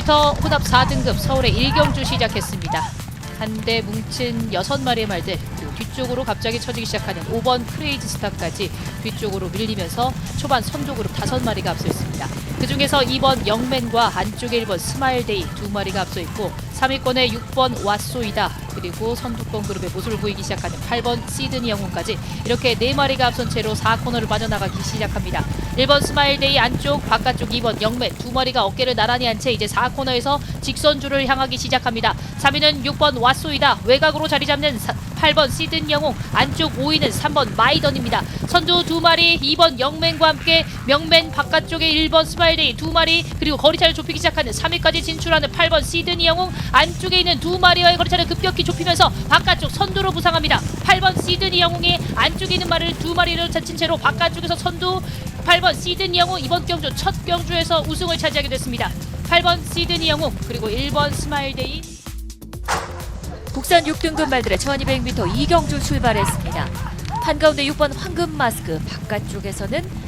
지금부터 혼합 4등급 서울의 1경주 시작했습니다. 한대 뭉친 6마리의 말들, 그리고 뒤쪽으로 갑자기 쳐지기 시작하는 5번 크레이지 스타까지 뒤쪽으로 밀리면서 초반 선두그룹 5마리가 앞서 있습니다. 그중에서 2번 영맨과 안쪽에 1번 스마일데이 2마리가 앞서 있고 3위권에 6번 왓소이다, 그리고 선두권 그룹의 모습을 보이기 시작하는 8번 시드니 영웅까지 이렇게 4마리가 앞선 채로 4코너를 빠져나가기 시작합니다. 1번 스마일데이 안쪽, 바깥쪽 2번 영맨 2마리가 어깨를 나란히 한 채 이제 4코너에서 직선줄을 향하기 시작합니다. 3위는 6번 왓소이다, 외곽으로 자리 잡는 8번 시드니 영웅, 안쪽 5위는 3번 마이던입니다. 선두 2마리 2번 영맨과 함께 명맨, 바깥쪽에 1번 스마일데이 2마리, 그리고 거리차를 좁히기 시작하는 3위까지 진출하는 8번 시드니 영웅, 안쪽에 있는 2마리와의 거리차를 급격히 좁히면서 바깥쪽 선두로 부상합니다. 8번 시드니 영웅이 안쪽에 있는 말을 2마리를 제친 채로 바깥쪽에서 선두 8번 시드니 영웅, 이번 경주 첫 경주에서 우승을 차지하게 됐습니다. 8번 시드니 영웅, 그리고 1번 스마일데이. 국산 6등급 말들의 1200m 2경주 출발했습니다. 한가운데 6번 황금 마스크, 바깥쪽에서는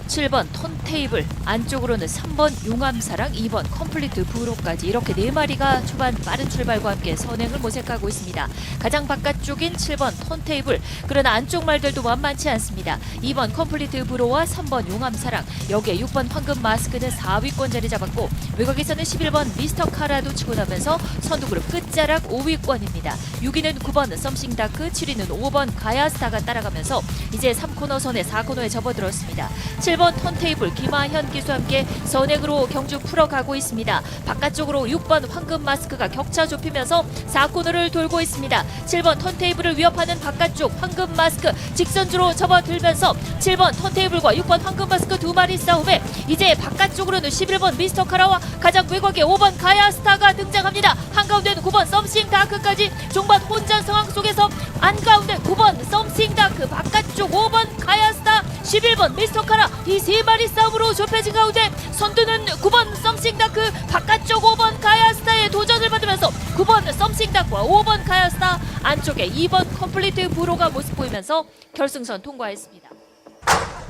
7번 턴테이블, 안쪽으로는 3번 용암사랑, 2번 컴플리트 브로까지 이렇게 4마리가 초반 빠른 출발과 함께 선행을 모색하고 있습니다. 가장 바깥쪽인 7번 턴테이블, 그러나 안쪽 말들도 만만치 않습니다. 2번 컴플리트 브로와 3번 용암사랑, 여기에 6번 황금 마스크는 4위권 자리 잡았고 외곽에서는 11번 미스터 카라도 치고 나면서 선두그룹 끝자락 5위권입니다. 6위는 9번 썸싱다크, 7위는 5번 가야스타가 따라가면서 이제 3코너 선에 4코너에 접어들었습니다. 7번 턴테이블 김하현 기수와 함께 선행으로 경주 풀어가고 있습니다. 바깥쪽으로 6번 황금 마스크가 격차 좁히면서 4코너를 돌고 있습니다. 7번 턴테이블을 위협하는 바깥쪽 황금 마스크 직선주로 접어들면서 7번 턴테이블과 6번 황금 마스크 2마리 싸움에 이제 바깥쪽으로는 11번 미스터 카라와 가장 외곽에 5번 가야스타가 등장합니다. 한가운데는 9번 썸싱 다크까지 종반 혼전 상황 속에서 안가운데 9번 썸싱 다크, 바깥쪽 5번 가야스타, 11번 미스터 카라, 이 3마리 싸움으로 좁혀진 가운데 선두는 9번 썸싱다크, 바깥쪽 5번 가야스타의 도전을 받으면서 9번 썸싱다크와 5번 가야스타, 안쪽에 2번 컴플리트 브로가 모습 보이면서 결승선 통과했습니다.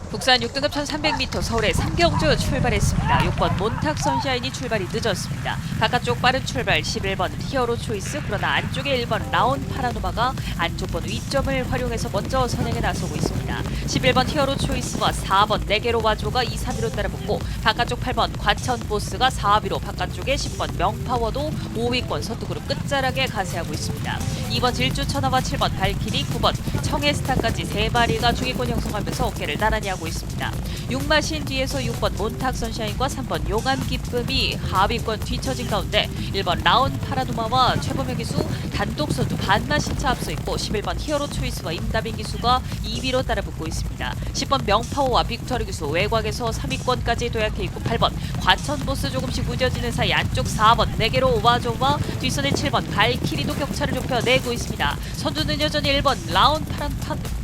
국산 6등급 1300m 서울의 3경주 출발했습니다. 6번 몬탁 선샤인이 출발이 늦었습니다. 바깥쪽 빠른 출발 11번 히어로 초이스, 그러나 안쪽에 1번 라온 파라노마가 안쪽번 위점을 활용해서 먼저 선행에 나서고 있습니다. 11번 히어로 초이스와 4번 네게로 와조가 2, 3위로 따라붙고 바깥쪽 8번 과천 보스가 4위로, 바깥쪽에 10번 명파워도 5위권 선두그룹 끝자락에 가세하고 있습니다. 2번 질주 천하와 7번 발키리, 9번 청해스타까지 3마리가 중위권 형성하면서 어깨를 나란히 하고 있습니다. 6마신 뒤에서 6번 몬탁 선샤인과 3번 용암 기쁨이 하위권 뒤처진 가운데 1번 라온 파라노마와 최범혁 기수 단독 선두 반마신차 앞서 있고 11번 히어로 초이스와 임다빈 기수가 2위로 따라붙고 있습니다. 10번 명파워와 빅토리 기수 외곽에서 3위권까지 도약해 있고 8번 과천 보스 조금씩 무뎌지는 사이 안쪽 4번 네게로 와조와 뒷선의 7번 발키리도 격차를 좁혀 내고 있습니다. 선두는 여전히 1번 라온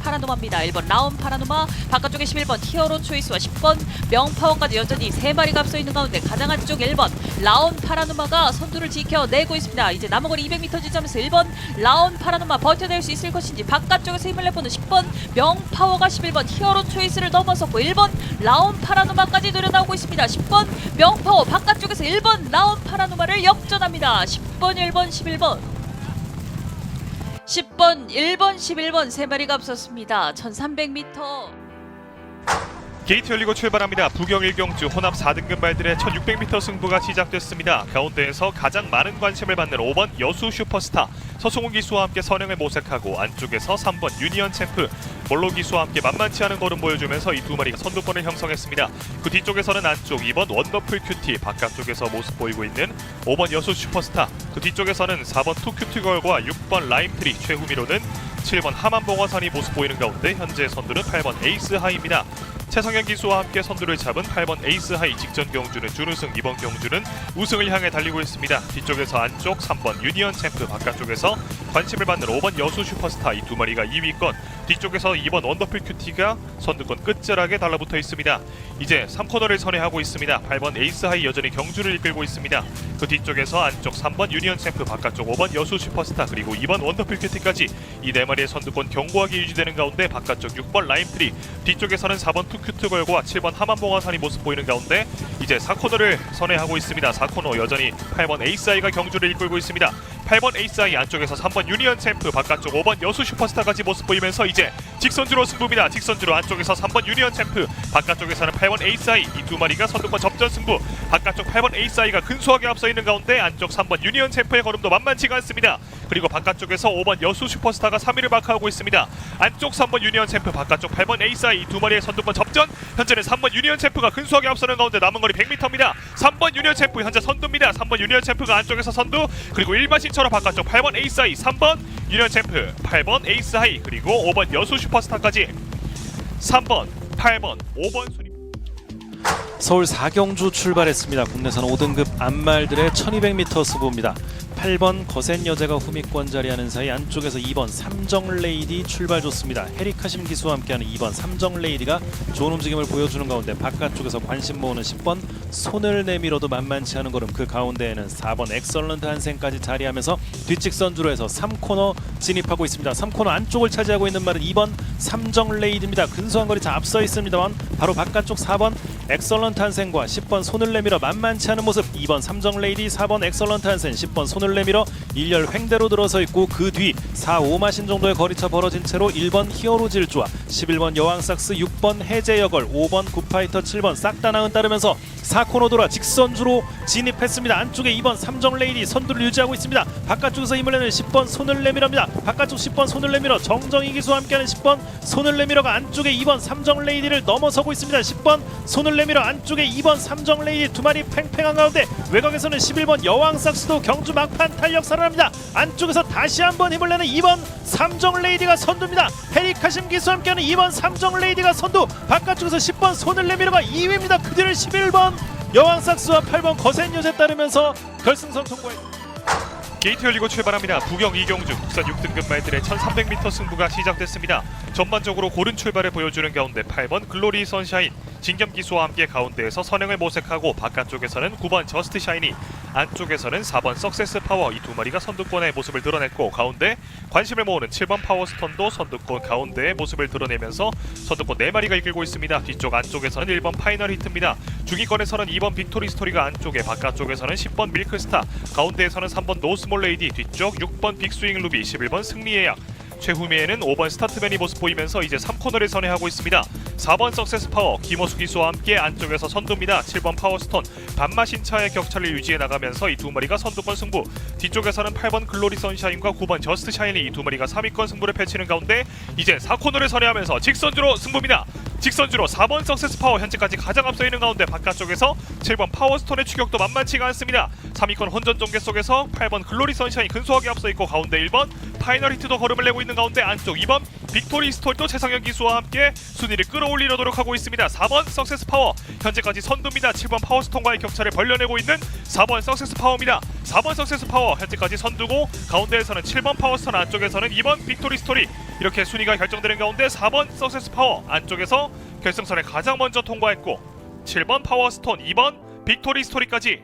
파라노마입니다. 1번 라온 파라노마, 바깥쪽에 11번 히어로 초이스와 10번 명파워까지 여전히 3마리가 앞서 있는 가운데 가장 안쪽 1번 라온 파라노마가 선두를 지켜내고 있습니다. 이제 남은거리 200m 지점에서 1번 라온 파라노마 버텨낼 수 있을 것인지, 바깥쪽에서 힘을 내보는 10번 명파워가 11번 히어로 초이스를 넘어섰고 1번 라온 파라노마까지 노려나오고 있습니다. 10번 명파워 바깥쪽에서 1번 라온 파라노마를 역전합니다. 10번, 1번, 11번 10번, 1번, 11번 3마리가 앞섰습니다. 1300m 게이트 열리고 출발합니다. 부경 1경주 혼합 4등급 말들의 1600m 승부가 시작됐습니다. 가운데에서 가장 많은 관심을 받는 5번 여수 슈퍼스타 서승훈 기수와 함께 선행을 모색하고, 안쪽에서 3번 유니언 챔프 몰로 기수와 함께 만만치 않은 걸음 보여주면서 이 2마리가 선두권을 형성했습니다. 그 뒤쪽에서는 안쪽 2번 원더풀 큐티, 바깥쪽에서 모습 보이고 있는 5번 여수 슈퍼스타, 그 뒤쪽에서는 4번 투큐티걸과 6번 라임트리, 최후미로는 7번 하만봉화산이 모습 보이는 가운데 현재 선두는 8번 에이스하이입니다. 최성현 기수와 함께 선두를 잡은 8번 에이스하이, 직전 경주는 준우승, 이번 경주는 우승을 향해 달리고 있습니다. 뒤쪽에서 안쪽 3번 유니언 챔프, 바깥쪽에서 관심을 받는 5번 여수 슈퍼스타, 이 2마리가 2위권, 뒤쪽에서 2번 원더풀 큐티가 선두권 끝자락에 달라붙어 있습니다. 이제 3코너를 선회하고 있습니다. 8번 에이스하이 여전히 경주를 이끌고 있습니다. 그 뒤쪽에서 안쪽 3번 유니언 챔프, 바깥쪽 5번 여수 슈퍼스타, 그리고 2번 원더풀 큐티까지 이 4마리의 선두권 견고하게 유지되는 가운데 바깥쪽 6번 라임트리, 뒤쪽에서는 4번 큐트걸과 7번 하만봉화산이 모습 보이는 가운데 이제 4코너를 선회하고 있습니다. 4코너 여전히 8번 에이스아이가 경주를 이끌고 있습니다. 8번 에이스아이 안쪽에서 3번 유니언 챔프, 바깥쪽 5번 여수 슈퍼스타까지 모습 보이면서 이제 직선주로 승부입니다. 직선주로 안쪽에서 3번 유니언 챔프, 바깥쪽에서는 8번 에이스아이, 이 두 마리가 선두권 접전 승부. 바깥쪽 8번 에이스아이가 근소하게 앞서 있는 가운데 안쪽 3번 유니언 챔프의 걸음도 만만치가 않습니다. 그리고 바깥쪽에서 5번 여수 슈퍼스타가 3위를 마크하고 있습니다. 안쪽 3번 유니언 챔프, 바깥쪽 8번 에이스아이, 두 마리의 선두권 접전. 현재는 3번 유니언 챔프가 근소하게 앞서는 가운데 남은 거리 100m입니다. 3번 유니언 챔프 현재 선두입니다. 3번 유니언 챔프가 안쪽에서 선두, 그리고 일반신처럼 바깥쪽 8번 에이스아이, 3번 유니언 챔프, 8번 에이스하이, 그리고 5번 여수 슈퍼스타까지 3번, 8번, 5번 순위. 서울 4경주 출발했습니다. 국내선 5등급 안말들의 1200m 승부입니다. 8번 거센 여자가 후미권 자리하는 사이 안쪽에서 2번 삼정레이디 출발 좋습니다. 헤리카심 기수와 함께하는 2번 삼정레이디가 좋은 움직임을 보여주는 가운데 바깥쪽에서 관심 모으는 10번 손을 내밀어도 만만치 않은 걸음, 그 가운데에는 4번 엑설런트 한생까지 자리하면서 뒷직선주로 해서 3코너 진입하고 있습니다. 3코너 안쪽을 차지하고 있는 말은 2번 삼정레이디입니다. 근소한 거리 자 앞서 있습니다만 바로 바깥쪽 4번 엑설런트 한생과 10번 손을 내밀어 만만치 않은 모습. 2번 삼정레이디, 4번 엑설런트 한생, 10번 손을 내밀어 1열 횡대로 들어서 있고 그 뒤 4, 5마신 정도의 거리차 벌어진 채로 1번 히어로 질주와 11번 여왕삭스, 6번 해제여걸, 5번 굿파이터, 7번 싹 다 나은 따르면서 4코너 돌아 직선주로 진입했습니다. 안쪽에 2번 삼정레이디 선두를 유지하고 있습니다. 바깥쪽에서 힘을 내는 10번 손을 내밀어입니다. 바깥쪽 10번 손을 내밀어 정정희 기수와 함께하는 10번 손을 내밀어가 안쪽에 2번 삼정레이디를 넘어서고 있습니다. 10번 손을 내밀어 안쪽에 2번 삼정레이디 두 마리 팽팽한 가운데 외곽에서는 11번 여왕삭스도 경주 막판 탄력 살아납니다. 안쪽에서 다시 한번 힘을 내는 2번 삼정레이디가 선두입니다. 헤리카심 기수와 함께하는 2번 삼정레이디가 선두, 바깥쪽에서 10번 손을 내밀어가 2위입니다. 그 뒤를 11번 여왕삭스와 8번 거센 여자에 따르면서 결승선 통과했습니다. 게이트 열리고 출발합니다. 부경 이경주 국산 6등급 말들의 1300m 승부가 시작됐습니다. 전반적으로 고른 출발을 보여주는 가운데 8번 글로리 선샤인, 진겸 기수와 함께 가운데에서 선행을 모색하고 바깥쪽에서는 9번 저스트 샤이니, 안쪽에서는 4번 석세스 파워, 이 두 마리가 선두권의 모습을 드러냈고 가운데 관심을 모으는 7번 파워스톤도 선두권 가운데의 모습을 드러내면서 선두권 4마리가 이끌고 있습니다. 뒤쪽 안쪽에서는 1번 파이널 히트입니다. 중위권에서는 2번 빅토리 스토리가 안쪽에, 바깥쪽에서는 10번 밀크스타, 가운데에서는 3번 노스몰 레이디, 뒤쪽 6번 빅스윙 루비, 11번 승리의 약, 최후미에는 5번 스타트맨이 모습 보이면서 이제 3코너를 선회하고 있습니다. 4번 석세스 파워, 김호수 기수와 함께 안쪽에서 선두입니다. 7번 파워스톤, 반마신차의 격차를 유지해 나가면서 이 두 마리가 선두권 승부, 뒤쪽에서는 8번 글로리 선샤인과 9번 저스트 샤인이 이 두 마리가 3위권 승부를 펼치는 가운데 이제 4코너를 선회하면서 직선주로 승부입니다. 직선주로 4번 석세스 파워 현재까지 가장 앞서 있는 가운데 바깥쪽에서 7번 파워스톤의 추격도 만만치가 않습니다. 3위권 혼전 전개 속에서 8번 글로리 선샤인 근소하게 앞서 있고 가운데 1번 파이널 히트도 걸음을 내고 있는 가운데 안쪽 2번 빅토리 스토리도 최상현 기수와 함께 순위를 끌어올리려 노력하고 있습니다. 4번 석세스 파워 현재까지 선두입니다. 7번 파워스톤과의 격차를 벌려내고 있는 4번 석세스 파워입니다. 4번 석세스 파워 현재까지 선두고 가운데에서는 7번 파워스톤, 안쪽에서는 2번 빅토리 스토리, 이렇게 순위가 결정되는 가운데 4번 석세스 파워 안쪽에서 결승선에 가장 먼저 통과했고 7번 파워스톤, 2번 빅토리 스토리까지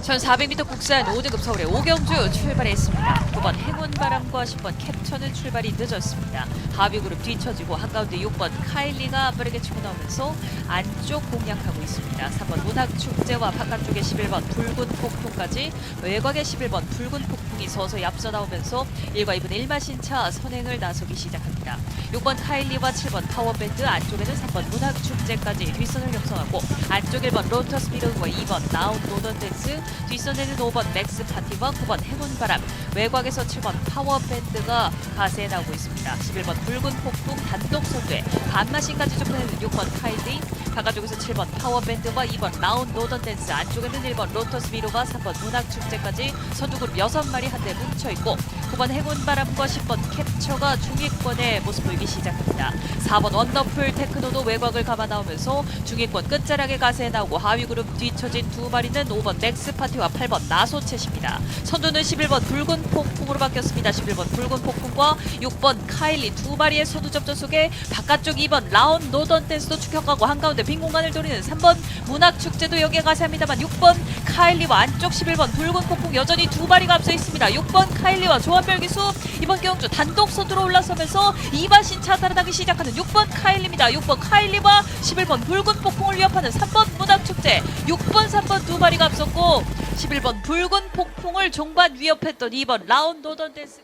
1400m 국산 5등급 서울의 오경주 출발했습니다. 9번 행운바람과 10번 캡처는 출발이 늦었습니다. 하비그룹 뒤처지고 한가운데 6번 카일리가 빠르게 치고 나오면서 안쪽 공략하고 있습니다. 3번 문학축제와 바깥쪽에 11번 붉은 폭풍까지, 외곽에 11번 붉은 폭풍이 서서히 앞서 나오면서 1과 2분 1마신차 선행을 나서기 시작합니다. 6번 카일리와 7번 파워밴드, 안쪽에는 3번 문학축제까지 뒷선을 형성하고 안쪽 1번 로터스 미러과 2번 나온 노던댄스, 뒷선에는 5번 맥스 파티와 9번 행운바람, 외곽에서 7번 파워밴드가 가세해 나오고 있습니다. 11번 붉은 폭풍 단독 선두에 반마신까지 좁혀내는 6번 카일리, 바깥쪽에서 7번 파워밴드와 2번 라운 노던댄스, 안쪽에는 1번 로터스 미로와 3번 문학축제까지 선두그룹 6마리 한데 뭉쳐있고 9번 행운바람과 10번 캡처가 중위권의 모습 보이기 시작합니다. 4번 원더풀 테크노도 외곽을 감아 나오면서 중위권 끝자락에 가세해 나오고 하위그룹 뒤처진 두 마리는 5번 맥스 파티와 8번 나소챗입니다. 선두는 11번 붉은 폭풍으로 바뀌었습니다. 11번 붉은 폭풍과 6번 카일리 두 마리의 선두 접전 속에 바깥쪽 2번 라운 노던 댄스도 추격하고 한가운데 빈 공간을 노리는 3번 문학축제도 여기에 가세합니다만 6번 카일리와 안쪽 11번 붉은 폭풍 여전히 두 마리가 앞서 있습니다. 6번 카일리와 조합 무한별기수 이번 경주 단독 선두로 올라서면서 이바신차 따라다기 시작하는 6번 카일리입니다. 6번 카일리와 11번 붉은 폭풍을 위협하는 3번 문학축제 6번 3번 두 마리가 앞섰고 11번 붉은 폭풍을 종반 위협했던 2번 라운드 오던 댄스.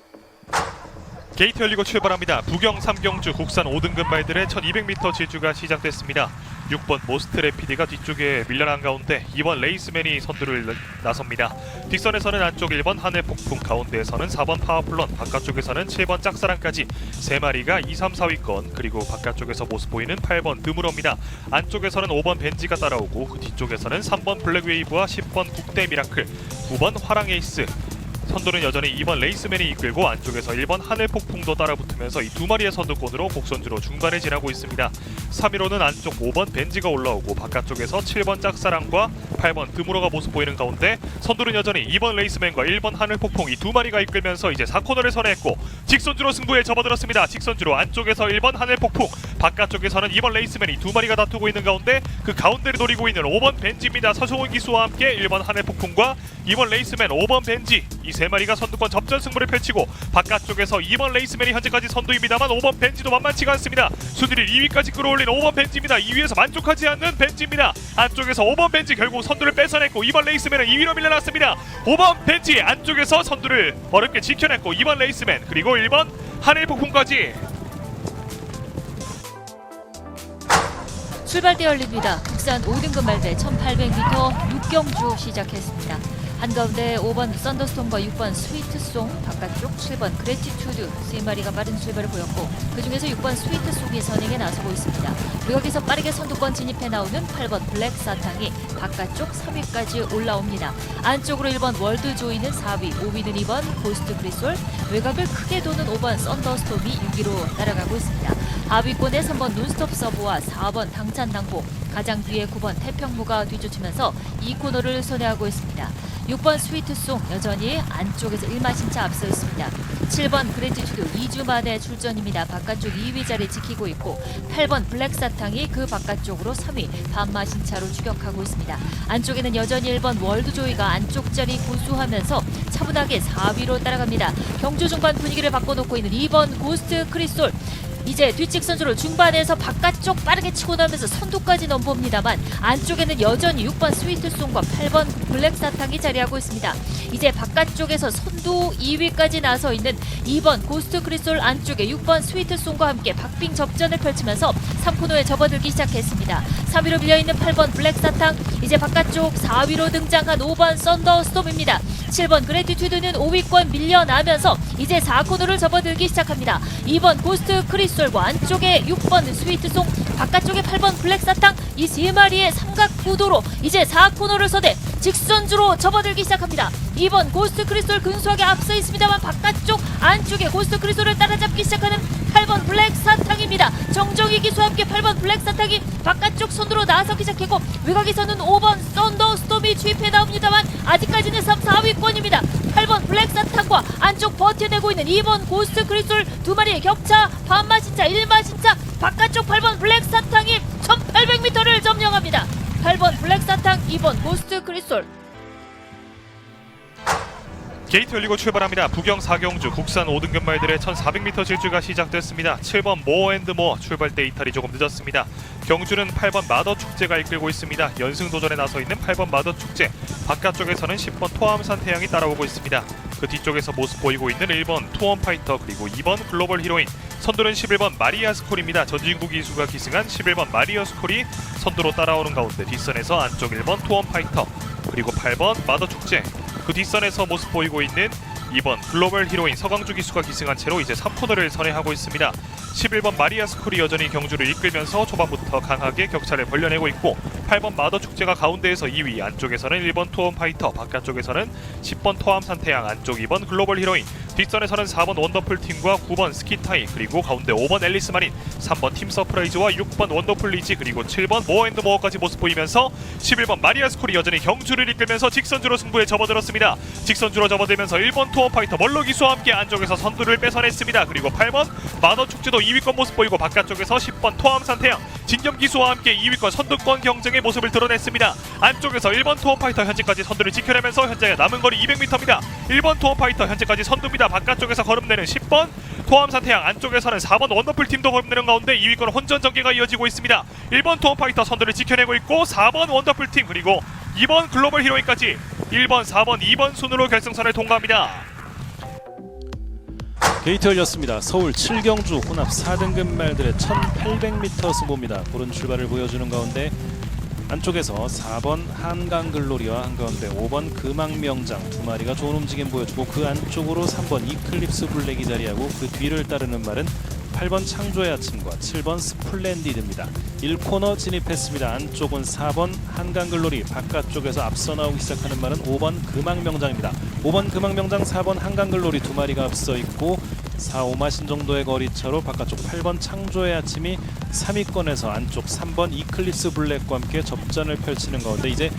게이트 열리고 출발합니다. 부경 3경주 국산 5등급 말들의 1200m 질주가 시작됐습니다. 6번 모스트 래피드가 뒤쪽에 밀려난 가운데 2번 레이스맨이 선두를 나섭니다. 뒷선에서는 안쪽 1번 하늘폭풍, 가운데에서는 4번 파워플런, 바깥쪽에서는 7번 짝사랑까지 3마리가 2, 3, 4위권, 그리고 바깥쪽에서 모습 보이는 8번 드무러입니다. 안쪽에서는 5번 벤지가 따라오고 그 뒤쪽에서는 3번 블랙웨이브와 10번 국대 미라클, 9번 화랑에이스, 선두는 여전히 2번 레이스맨이 이끌고 안쪽에서 1번 하늘폭풍도 따라붙으면서 이 두 마리의 선두권으로 곡선주로 중반에 지나고 있습니다. 3위로는 안쪽 5번 벤지가 올라오고 바깥쪽에서 7번 짝사랑과 8번 드무러가 모습 보이는 가운데 선두는 여전히 2번 레이스맨과 1번 하늘폭풍 이 두 마리가 이끌면서 이제 4코너를 선회했고 직선주로 승부에 접어들었습니다. 직선주로 안쪽에서 1번 하늘폭풍, 바깥쪽에서는 2번 레이스맨이 두 마리가 다투고 있는 가운데 그 가운데를 노리고 있는 5번 벤지입니다. 서성훈 기수와 함께 1번 하늘폭풍과 2번 레이스맨, 5번 벤지 이 세 마리가 선두권 접전 승부를 펼치고 바깥쪽에서 2번 레이스맨이 현재까지 선두입니다만 5번 벤지도 만만치가 않습니다. 순위를 2위까지 끌어올린 5번 벤지입니다. 2위에서 만족하지 않는 벤지입니다. 안쪽에서 5번 벤지 결국 선두를 뺏어냈고 2번 레이스맨은 2위로 밀려났습니다. 5번 벤지 안쪽에서 선두를 어렵게 지켜냈고 2번 레이스맨 그리고 1번 하늘폭풍까지. 출발대 열립니다. 국산 5등급 말대 1800m 6경주 시작했습니다. 한가운데 5번 썬더스톰과 6번 스위트송, 바깥쪽 7번 그래티튜드 3마리가 빠른 출발을 보였고 그중에서 6번 스위트송이 선행에 나서고 있습니다. 외곽에서 빠르게 선두권 진입해 나오는 8번 블랙 사탕이 바깥쪽 3위까지 올라옵니다. 안쪽으로 1번 월드조이는 4위, 5위는 2번 고스트 크리솔, 외곽을 크게 도는 5번 썬더스톰이 6위로 따라가고 있습니다. 하위권에 3번 논스톱 서브와 4번 당찬당보, 가장 뒤에 9번 태평무가 뒤쫓으면서 2코너를 선회하고 있습니다. 6번 스위트송 여전히 안쪽에서 1마신차 앞서 있습니다. 7번 그래티튜드 2주 만에 출전입니다. 바깥쪽 2위 자리 지키고 있고 8번 블랙사탕이 그 바깥쪽으로 3위 반마신차로 추격하고 있습니다. 안쪽에는 여전히 1번 월드조이가 안쪽 자리 고수하면서 차분하게 4위로 따라갑니다. 경주 중반 분위기를 바꿔놓고 있는 2번 고스트 크리솔 이제 뒷직선주로 중반에서 바깥쪽 빠르게 치고 나면서 선두까지 넘봅니다만 안쪽에는 여전히 6번 스위트송과 8번 블랙사탕이 자리하고 있습니다. 이제 바깥쪽에서 선두 2위까지 나서 있는 2번 고스트 크리솔 안쪽에 6번 스위트송과 함께 박빙 접전을 펼치면서 3코너에 접어들기 시작했습니다. 3위로 밀려있는 8번 블랙사탕, 이제 바깥쪽 4위로 등장한 5번 썬더스톰입니다. 7번 그래티튜드는 5위권 밀려나면서 이제 4코너를 접어들기 시작합니다. 2번 고스트 크리솔과 안쪽에 6번 스위트송, 바깥쪽에 8번 블랙사탕 이 세 마리의 삼각 구도로 이제 4코너를 서대 직선주로 접어들기 시작합니다. 2번 고스트 크리솔 근소하게 앞서 있습니다만 바깥쪽 안쪽에 고스트 크리솔을 따라잡기 시작하는 8번 블랙사탕입니다. 정정희 기수와 함께 8번 블랙사탕이 바깥쪽 선두로 나서기 시작했고 외곽에서는 5번 썬더스톰이 추입해 나옵니다만 아직까지는 3, 4위권입니다. 8번 블랙사탕과 안쪽 버텨내고 있는 2번 고스트 크리솔 두 마리의 격차 반마신차 1마신차 바깥쪽 8번 블랙사탕이 1800m를 점령합니다. 8번 블랙사탕, 2번 고스트 크리솔. 게이트 열리고 출발합니다. 부경 4경주 국산 5등급 말들의 1400m 질주가 시작됐습니다. 7번 모어앤드모어 출발대 이탈이 조금 늦었습니다. 경주는 8번 마더축제가 이끌고 있습니다. 연승도전에 나서 있는 8번 마더축제, 바깥쪽에서는 10번 토암산 태양이 따라오고 있습니다. 그 뒤쪽에서 모습 보이고 있는 1번 투원파이터 그리고 2번 글로벌 히로인, 선두는 11번 마리아 스콜입니다. 전진국 이수가 기승한 11번 마리아 스콜이 선두로 따라오는 가운데 뒷선에서 안쪽 1번 투원파이터 그리고 8번 마더축제, 그 뒷선에서 모습 보이고 있는 2번 글로벌 히로인 서광주 기수가 기승한 채로 이제 3코너를 선회하고 있습니다. 11번 마리아 스쿨이 여전히 경주를 이끌면서 초반부터 강하게 격차를 벌려내고 있고 8번 마더축제가 가운데에서 2위, 안쪽에서는 1번 투원파이터, 바깥쪽에서는 10번 토암산태양, 안쪽 2번 글로벌 히로인, 뒷선에서는 4번 원더풀팀과 9번 스키타이, 그리고 가운데 5번 앨리스 마린, 3번 팀 서프라이즈와 6번 원더풀 리지, 그리고 7번 모어앤드모어까지 모습 보이면서 11번 마리아 스쿨이 여전히 경주를 이끌면서 직선주로 승부에 접어들었습니다. 직선주로 접어들면서 1번 투원파이터 멀로 기수와 함께 안쪽에서 선두를 뺏어냈습니다. 그리고 8번 마더축제도 2위권 모습 보이고 바깥쪽에서 10번 토암산태양, 진겸 기수와 함께 2위권 선두권 경쟁의 모습을 드러냈습니다. 안쪽에서 1번 투원파이터 현재까지 선두를 지켜내면서 현재 남은 거리 200m입니다. 1번 투원파이터 현재까지 선두입니다. 있습니다. 바깥쪽에서 걸음내는 10번 토함사태양, 안쪽에서는 4번 원더풀 팀도 걸음내는 가운데 2위권 혼전 전개가 이어지고 있습니다. 1번 토함파이터 선두를 지켜내고 있고 4번 원더풀 팀 그리고 2번 글로벌 히로이까지 1번, 4번, 2번 순으로 결승선을 통과합니다. 게이트 열렸습니다. 서울 7경주 혼합 4등급 말들의 1800m 승부입니다. 고른 출발을 보여주는 가운데 안쪽에서 4번 한강글로리와 한가운데 5번 금왕명장 두 마리가 좋은 움직임 보여주고 그 안쪽으로 3번 이클립스 블랙이 자리하고 그 뒤를 따르는 말은 8번 창조의 아침과 7번 스플렌디드입니다. 1코너 진입했습니다. 안쪽은 4번 한강글로리, 바깥쪽에서 앞서 나오기 시작하는 말은 5번 금왕명장입니다. 5번 금왕명장, 4번 한강글로리 두 마리가 앞서 있고 4, 5마신 정도의 거리차로 바깥쪽 8번 창조의 아침이 3위권에서 안쪽 3번 이클립스 블랙과 함께 접전을 펼치는 가운데 이제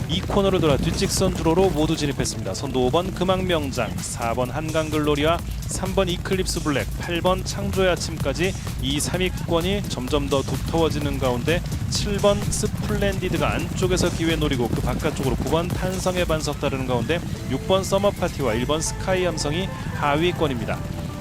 2코너를 돌아 뒷직선 주로로 모두 진입했습니다. 선두 5번 금왕명장, 4번 한강글로리와 3번 이클립스 블랙, 8번 창조의 아침까지 이 3위권이 점점 더 두터워지는 가운데 7번 스플렌디드가 안쪽에서 기회 노리고 그 바깥쪽으로 9번 탄성의 반석 따르는 가운데 6번 서머파티와 1번 스카이 함성이 하위권입니다.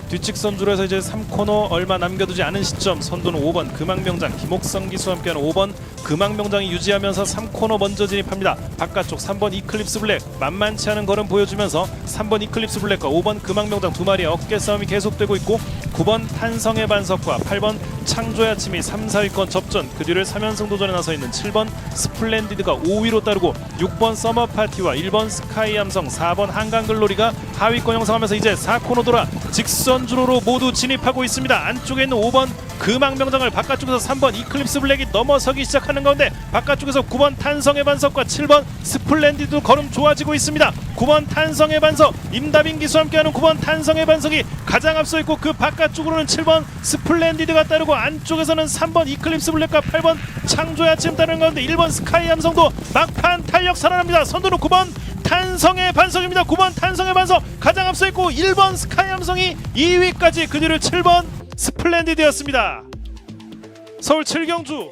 뒷직선 줄에서 이제 3코너 얼마 남겨두지 않은 시점 선두는 5번 금왕명장 김옥성 기수와 함께하는 5번 금왕명장이 유지하면서 3코너 먼저 진입합니다. 바깥쪽 3번 이클립스 블랙 만만치 않은 걸음 보여주면서 3번 이클립스 블랙과 5번 금왕명장 두 마리의 어깨 싸움이 계속되고 있고 9번 탄성의 반석과 8번 창조의 아침이 3, 4위권 접전 그 뒤를 3연승 도전에 나서 있는 7번 스플렌디드가 5위로 따르고 6번 서머파티와 1번 스카이 함성 4번 한강글로리가 하위권 형성하면서 이제 4코너 돌아 직선 주로로 모두 진입하고 있습니다. 안쪽에 있는 5번 금왕명장을 바깥쪽에서 3번 이클립스 블랙이 넘어서기 시작하는 가운데 바깥쪽에서 9번 탄성의 반석과 7번 스플렌디드 걸음 좋아지고 있습니다. 9번 탄성의 반석 임다빈 기수와 함께하는 9번 탄성의 반석이 가장 앞서 있고 그 바깥쪽으로는 7번 스플렌디드가 따르고 안쪽에서는 3번 이클립스 블랙과 8번 창조의 아침 따르는 가운데 1번 스카이 함성도 막판 탄력 살아납니다. 선두는 9번 탄성의 반석입니다. 9번 탄성의 반석 가장 앞서 있고 1번 스카이 함성이 2위까지 그 뒤를 7번 스플렌디드였습니다. 서울 7경주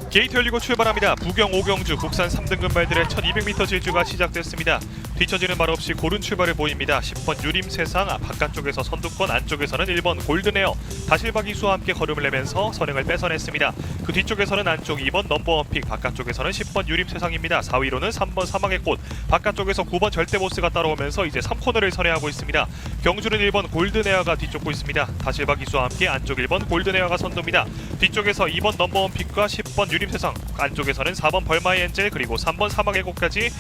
게이트 열리고 출발합니다. 부경 5경주 국산 3등급 말들의 1200m 질주가 시작됐습니다. 뒤처지는 말 없이 고른 출발을 보입니다. 10번 유림세상 바깥쪽에서 선두권, 안쪽에서는 1번 골든에어 다실박이수와 함께 걸음을 내면서 선행을 뺏어냈습니다. 그 뒤쪽에서는 안쪽 2번 넘버원픽, 바깥쪽에서는 10번 유림세상입니다. 4위로는 3번 사막의 꽃, 바깥쪽에서 9번 절대보스가 따라오면서 이제 3코너를 선회하고 있습니다. 경주는 1번 골든에어가 뒤쫓고 있습니다. 다실박이수와 함께 안쪽 1번 골든에어가 선두입니다. 뒤쪽에서 2번 넘버원픽과 10번 유림세상, 안쪽에서는 4번 벌마의 엔젤 그리고 3번 사막의 꽃까지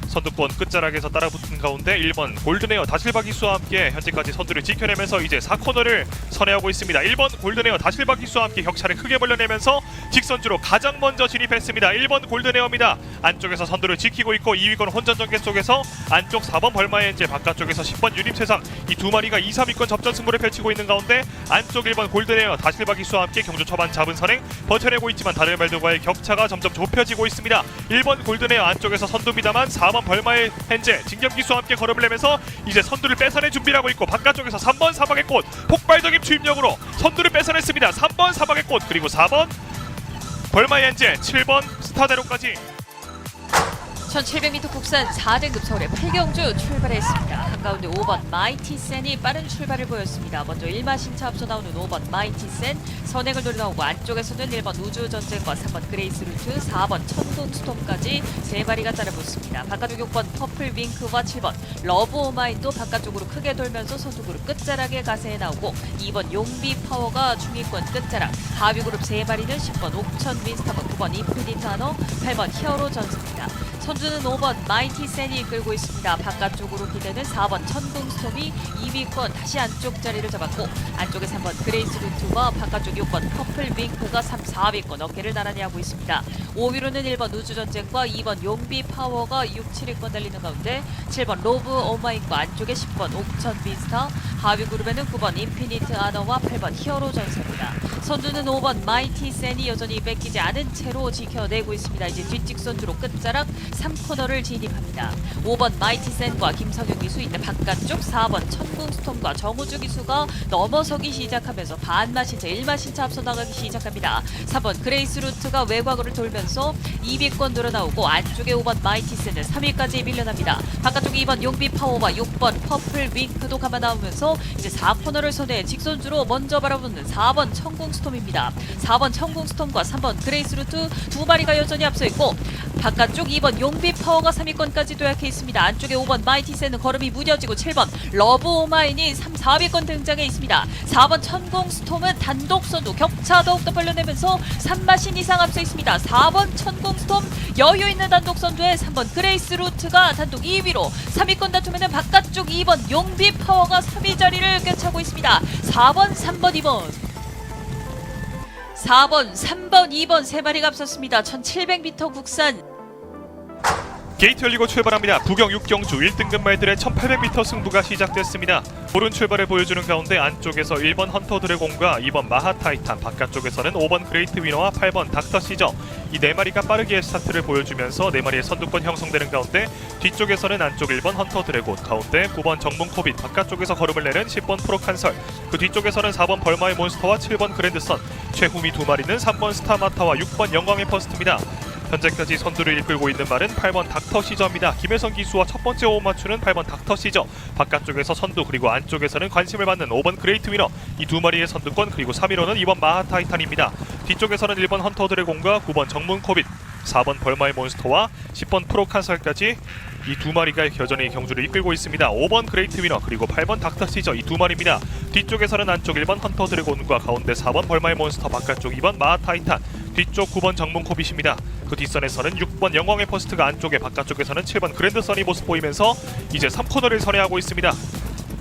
선두권 끝자락에서 따라붙은 가운데 1번 골든에어 다실박이수와 함께 현재까지 선두를 지켜내면서 이제 4코너를 선회하고 있습니다. 1번 골든에어 다실박이수와 함께 격차를 크게 벌려내면서 직선주로 가장 먼저 진입했습니다. 1번 골든에어입니다. 안쪽에서 선두를 지키고 있고 2위권 혼전전개 속에서 안쪽 4번 벌마의 엔젤, 바깥쪽에서 10번 유림세상 이 두 마리가 2, 3위권 접전 승부를 펼치고 있는 가운데 안쪽 1번 골든에어 다실박이수와 함께 경주 초반 잡은 선행 버텨내고 있지만 다른 말들과의 격차가 점점 좁혀지고 있습니다. 1번 골든에어 안쪽에서 선두입니다만 4번 벌마의 헨제 진경기수와 함께 걸음을 내면서 이제 선두를 뺏어낼 준비를 하고 있고 바깥쪽에서 3번 사막의 꽃 폭발적인 추임력으로 선두를 뺏어냈습니다. 3번 사막의 꽃 그리고 4번 벌마의 헨제 7번 스타데로까지 1700m 국산 4등급 서울의 8경주 출발했습니다. 한가운데 5번 마이티센이 빠른 출발을 보였습니다. 먼저 1마신차 앞서 나오는 5번 마이티센 선행을 노려 나오고 안쪽에서는 1번 우주전쟁과 3번 그레이스 루트, 4번 천둥스톰까지 세 마리가 따라붙습니다. 바깥쪽 6번 퍼플 윙크와 7번 러브 오마인도 바깥쪽으로 크게 돌면서 선두그룹 끝자락에 가세해 나오고 2번 용비 파워가 중위권 끝자락, 하위 그룹 세 마리는 10번 옥천 윈스타번, 9번 인피니트 하너, 8번 히어로 전스입니다. 선두는 5번 마이티센이 이끌고 있습니다. 바깥쪽으로 기대는 4번 천둥스톰이 2위권 다시 안쪽 자리를 잡았고 안쪽에 3번 그레이스 루트와 바깥쪽 6번 퍼플 윙크가 3, 4위권 어깨를 나란히 하고 있습니다. 5위로는 1번 우주전쟁과 2번 용비 파워가 6, 7위권 달리는 가운데 7번 로브 오마인과 안쪽에 10번 옥천 빈스타, 하위 그룹에는 9번 인피니트 아너와 8번 히어로 전사입니다. 선두는 5번 마이티센이 여전히 뺏기지 않은 채로 지켜내고 있습니다. 이제 뒷직선주로 끝자락 3코너를 진입합니다. 5번 마이티센과 김성윤 기수 있는 바깥쪽, 4번 천궁스톰과 정우주 기수가 넘어서기 시작하면서 반마신차 1마신차 앞서 나가기 시작합니다. 3번 그레이스 루트가 외곽으로 돌면서 2위권 늘어나오고 안쪽에 5번 마이티센은 3위까지 밀려납니다. 바깥쪽 2번 용비 파워와 6번 퍼플 윙크도 감아 나오면서 이제 4코너를 손에 직선주로 먼저 바라보는 4번 천궁스톰입니다. 4번 천궁스톰과 3번 그레이스 루트 두 마리가 여전히 앞서 있고 바깥쪽 2번 용비 파워가 3위권까지 도약해 있습니다. 안쪽에 5번 마이티센은 걸음이 무뎌지고 7번 러브 오마인이 3, 4위권 등장해 있습니다. 4번 천궁스톰은 단독 선두 격차 더욱더 벌려내면서 3마신 이상 앞서 있습니다. 4번 천궁스톰 여유 있는 단독 선두에 3번 그레이스 루트가 단독 2위로 3위권 다툼에는 바깥쪽 2번 용비 파워가 3위 자리를 꿰차고 있습니다. 4번, 3번, 2번 4번, 3번, 2번 세 마리가 앞섰습니다. 1700m 국산 게이트 열리고 출발합니다. 부경 6경주 1등급 말들의 1800m 승부가 시작됐습니다. 오른 출발을 보여주는 가운데 안쪽에서 1번 헌터 드래곤과 2번 마하 타이탄, 바깥쪽에서는 5번 그레이트 위너와 8번 닥터 시저 이 네 마리가 빠르게 스타트를 보여주면서 네 마리의 선두권 형성되는 가운데 뒤쪽에서는 안쪽 1번 헌터 드래곤, 가운데 9번 정문 코빗, 바깥쪽에서 걸음을 내는 10번 프로칸설, 그 뒤쪽에서는 4번 벌마의 몬스터와 7번 그랜드선, 최후미 두 마리는 3번 스타마타와 6번 영광의 퍼스트입니다. 현재까지 선두를 이끌고 있는 말은 8번 닥터 시저입니다. 김혜성 기수와 첫 번째 호흡 맞추는 8번 닥터 시저, 바깥쪽에서 선두 그리고 안쪽에서는 관심을 받는 5번 그레이트 위너 이 두 마리의 선두권, 그리고 3위로는 2번 마하 타이탄입니다. 뒤쪽에서는 1번 헌터 드래곤과 9번 정문 코빗, 4번 벌마의 몬스터와 10번 프로칸설까지 이 두 마리가 여전히 경주를 이끌고 있습니다. 5번 그레이트 위너 그리고 8번 닥터 시저 이 두 마리입니다. 뒤쪽에서는 안쪽 1번 헌터 드래곤과 가운데 4번 벌마의 몬스터, 바깥쪽 2번 마하 타이탄, 뒤쪽 9번 정문 코빗입니다. 그 뒷선에서는 6번 영광의 퍼스트가 안쪽에, 바깥쪽에서는 7번 그랜드선이 모습 보이면서 이제 3코너를 선회하고 있습니다.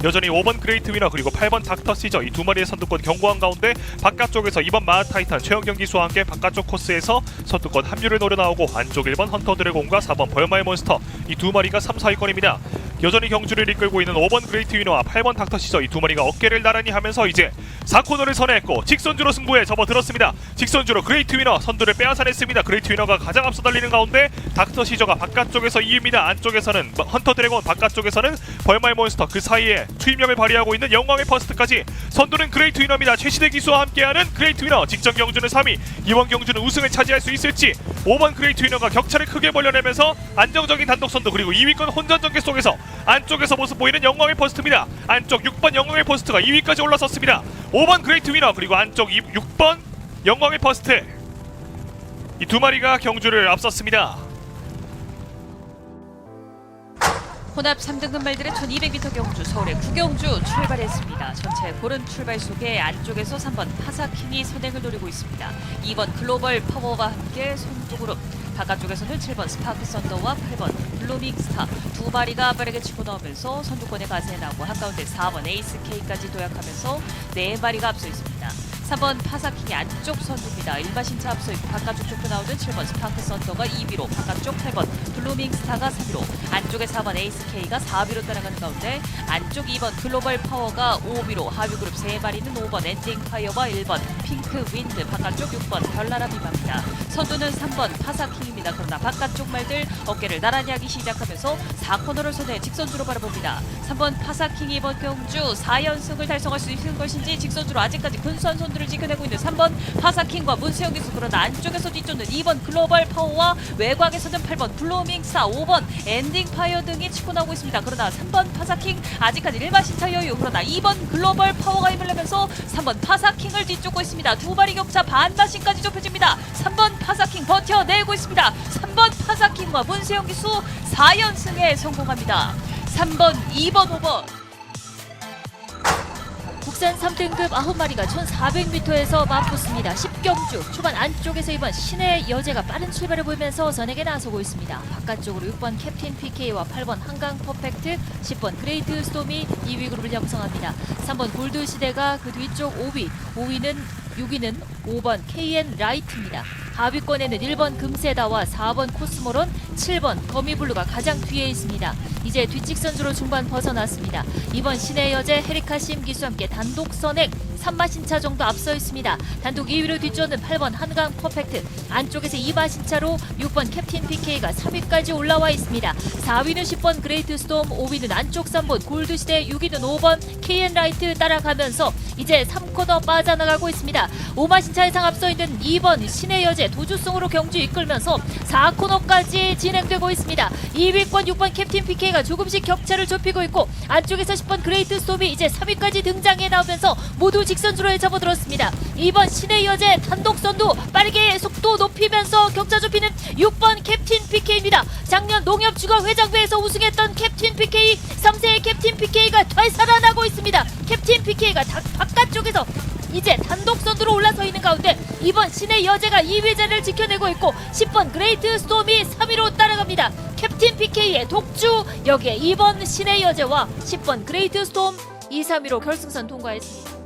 여전히 5번 그레이트 위너 그리고 8번 닥터 시저 이 두 마리의 선두권 경고한 가운데 바깥쪽에서 2번 마하 타이탄 최영경 기수와 함께 바깥쪽 코스에서 선두권 합류를 노려 나오고 안쪽 1번 헌터 드래곤과 4번 벌마의 몬스터 이 두 마리가 3, 4위권입니다. 여전히 경주를 이끌고 있는 5번 그레이트 위너와 8번 닥터 시저 이 두 마리가 어깨를 나란히 하면서 이제 4코너를 선회했고 직선주로 승부에 접어들었습니다. 직선주로 그레이트 위너 선두를 빼앗아냈습니다. 그레이트 위너가 가장 앞서 달리는 가운데 닥터 시저가 바깥쪽에서 2위입니다. 안쪽에서는 헌터 드래곤, 바깥쪽에서는 벌마의 몬스터, 그 사이에 투입력을 발휘하고 있는 영광의 퍼스트까지 선두는 그레이트 위너입니다. 최시대 기수와 함께하는 그레이트 위너, 직전 경주는 3위, 이번 경주는 우승을 차지할 수 있을지 5번 그레이트 위너가 격차를 크게 벌려내면서 안정적인 단독 선두 그리고 2위권 혼전 전개 속에서 안쪽에서 모습 보이는 영광의 퍼스트입니다. 안쪽 6번 영광의 퍼스트가 2위까지 올라섰습니다. 5번 그레이트 위너 그리고 안쪽 6번 영광의 퍼스트 이 두 마리가 경주를 앞섰습니다. 혼합 3등급 말들의 1200m 경주 서울의 구경주 출발했습니다. 전체 고른 출발 속에 안쪽에서 3번 파사킹이 선행을 노리고 있습니다. 2번 글로벌 파워와 함께 선두그룹, 바깥쪽에서는 7번 스파크 썬더와 8번 블루밍 스타 두 마리가 빠르게 치고 나오면서 선두권에 가세해 나오고 한가운데 4번 에이스 K까지 도약하면서 네 마리가 앞서 있습니다. 3번 파사킹이 안쪽 선두입니다. 1마신차 앞서 있고 바깥쪽 좁혀 나오는 7번 스파크 썬더가 2위로, 바깥쪽 8번 블루밍 스타가 3위로, 안쪽에 4번 에이스 K가 4위로 따라가는 가운데 안쪽 2번 글로벌 파워가 5위로, 하위 그룹 3마리는 5번 엔딩 파이어와 1번 핑크 윈드, 바깥쪽 6번 별나라 비바입니다. 선두는 3번 파사킹입니다. 그러나 바깥쪽 말들 어깨를 나란히 하기 시작하면서 4코너를 손에 직선주로 바라봅니다. 3번 파사킹이 이번 경주 4연승을 달성할 수 있는 것인지 직선주로 아직까지 근소한 선두를 지켜내고 있는 3번 파사킹과 문세영 기수, 그러나 안쪽에서 뒤쫓는 2번 글로벌 파워와 외곽에서는 8번 블루밍 스타, 5번 엔딩 파이어 등이 치고 나오고 있습니다. 그러나 3번 파사킹 아직까지 1마신차 여유, 그러나 2번 글로벌 파워가 힘을 내면서 3번 파사킹을 뒤쫓고 있습니다. 두 마리 격차 반마신까지 좁혀집니다. 3번 파사킹 버텨내고 있습니다. 3번 파사킹과 문세영 기수 4연승에 성공합니다. 3번, 2번, 5번 국산 3등급 9마리가 1400m에서 맞붙습니다. 10경주 초반 안쪽에서 이번 신의 여제가 빠른 출발을 보이면서 선에게 나서고 있습니다. 바깥쪽으로 6번 캡틴 PK와 8번 한강 퍼펙트, 10번 그레이트 스톰이 2위 그룹을 형성합니다. 3번 골드 시대가 그 뒤쪽 5위는 5번 KN 라이트입니다. 하위권에는 1번 금세다와 4번 코스모론, 7번 거미블루가 가장 뒤에 있습니다. 이제 뒷직선주로 중반 벗어났습니다. 이번 신의 여제 헤리카심 기수와 함께 단독 선행 3마신차 정도 앞서 있습니다. 단독 2위로 뒤쫓는 8번 한강 퍼펙트, 안쪽에서 이마신차로 6번 캡틴 PK가 3위까지 올라와 있습니다. 4위는 10번 그레이트 스톰, 5위는 안쪽 3번 골드시대, 6위는 5번 KN 라이트 따라가면서 이제 3코너 빠져나가고 있습니다. 오마신차 이상 앞서 있는 2번 신의 여제 도주승으로 경주 이끌면서 4코너까지 진행되고 있습니다. 2위권 6번 캡틴 PK가 조금씩 격차를 좁히고 있고 안쪽에서 10번 그레이트 스톰이 이제 3위까지 등장해 나오면서 모두 직선주로에 접어들었습니다. 2번 신의 여제 단독 선두 빠르게 속도 높이면서 격차 좁히는 6번 캡틴 PK입니다. 작년 농협주거회장배에서 우승했던 캡틴 PK, 3세의 캡틴 PK가 되살아나고 있습니다. 캡틴 PK가 바깥쪽에서 이제 단독 선두로 올라서 있는 가운데 2번 신의 여제가 2위 자리를 지켜내고 있고 10번 그레이트 스톰이 3위로 따라갑니다. 캡틴 PK의 독주, 여기에 2번 신의 여제와 10번 그레이트 스톰 2, 3위로 결승선 통과했습니다.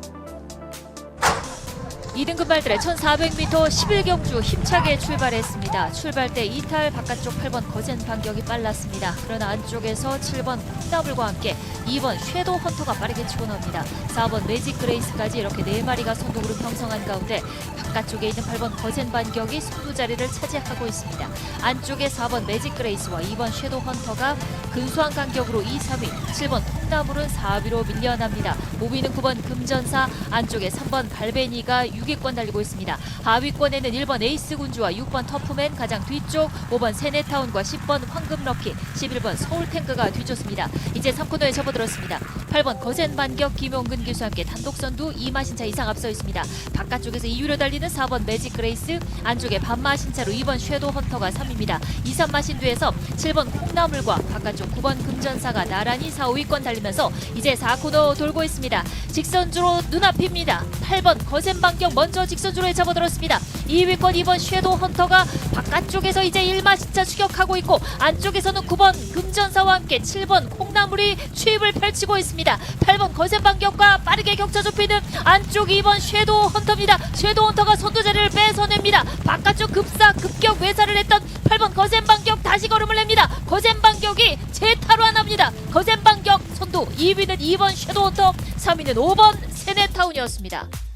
2등급 말들의 1400m 11경주 힘차게 출발했습니다. 출발 때 이탈 바깥쪽 8번 거센 반격이 빨랐습니다. 그러나 안쪽에서 7번 콩나물과 함께 2번 섀도우 헌터가 빠르게 치고 나옵니다. 4번 매직 그레이스까지 이렇게 4마리가 선두그룹 형성한 가운데 바깥쪽에 있는 8번 거센 반격이 선두 자리를 차지하고 있습니다. 안쪽에 4번 매직 그레이스와 2번 섀도우 헌터가 근소한 간격으로 2, 3위, 7번 콩나물은 4위로 밀려납니다. 5위는 9번 금전사, 안쪽에 3번 발베니가 6위권 달리고 있습니다. 하위권에는 1번 에이스 군주와 6번 터프맨, 가장 뒤쪽 5번 세네타운과 10번 황금럭키, 11번 서울탱크가 뒤쫓습니다. 이제 3코너에 접어들었습니다. 8번 거센 반격 김용근 기수와 함께 단독 선두 이마신차 이상 앞서 있습니다. 바깥쪽에서 2위로 달리는 4번 매직 그레이스, 안쪽에 반마신차로 2번 섀도우 헌터가 3위입니다. 2, 3마신 뒤에서 7번 콩나물과 바깥쪽 9번 금전사가 나란히 4, 5위권 달리면서 이제 4코너 돌고 있습니다. 직선주로 눈앞입니다. 8번 거센 반격 먼저 직선주로에 접어들었습니다. 2위권 2번 섀도우 헌터가 바깥쪽에서 이제 1마신차 추격하고 있고 안쪽에서는 9번 금전사와 함께 7번 콩나물이 추입을 펼치고 있습니다. 8번 거센 반격과 빠르게 격차 좁히는 안쪽 2번 섀도우 헌터입니다. 섀도우 헌터가 선두 자리를 뺏어냅니다. 바깥쪽 급격 외살을 했던 8번 거센 반격 다시 걸음을 냅니다. 거센 반격이 재탈환합니다. 거센 반격 선두, 2위는 2번 섀도우 헌터, 3위는 5번 세네타운이었습니다.